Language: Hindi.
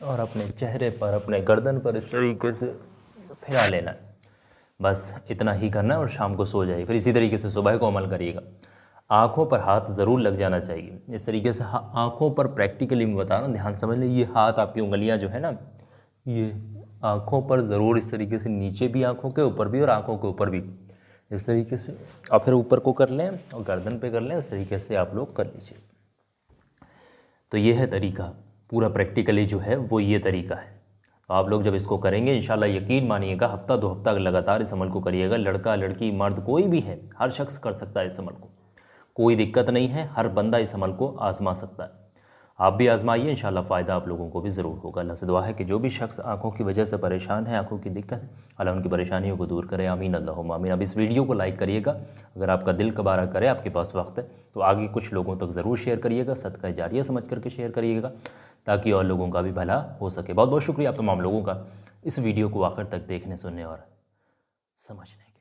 और अपने चेहरे पर, अपने गर्दन पर इस तरीके से फिरा लेना है। बस इतना ही करना है और शाम को सो जाइए। फिर इसी तरीके से सुबह को अमल करिएगा। आँखों पर हाथ ज़रूर लग जाना चाहिए। इस तरीके से आँखों पर प्रैक्टिकली मैं बता रहा हूँ, ध्यान समझ लें। ये हाथ, आपकी उंगलियाँ जो है ना, ये आँखों पर ज़रूर इस तरीके से, नीचे भी, आँखों के ऊपर भी और आँखों के ऊपर भी इस तरीके से। और फिर ऊपर को कर लें और गर्दन पे कर लें। इस तरीके से आप लोग कर लीजिए। तो ये है तरीका, पूरा प्रैक्टिकली जो है वो ये तरीका है। तो आप लोग जब इसको करेंगे इंशाल्लाह, यकीन मानिएगा, हफ्ता 2 हफ्ता लगातार इस अमल को करिएगा। लड़का लड़की मर्द कोई भी है, हर शख्स कर सकता है इस अमल को, कोई दिक्कत नहीं है। हर बंदा इस अमल को आजमा सकता है। आप भी आजमाइए, इंशाल्लाह फ़ायदा आप लोगों को भी ज़रूर होगा। अल्लाह से दुआ है कि जो भी शख्स आंखों की वजह से परेशान है, आंखों की दिक्कत है, अल्लाह उनकी परेशानियों को दूर करे। आमीन अल्लाहुम्मा आमीन। अब इस वीडियो को लाइक करिएगा, अगर आपका दिल कबारा करे, आपके पास वक्त है तो आगे कुछ लोगों तक ज़रूर शेयर करिएगा। सदका जारिया समझ करके शेयर करिएगा ताकि और लोगों का भी भला हो सके। बहुत बहुत शुक्रिया आप तमाम लोगों का इस वीडियो को आखिर तक देखने, सुनने और समझने के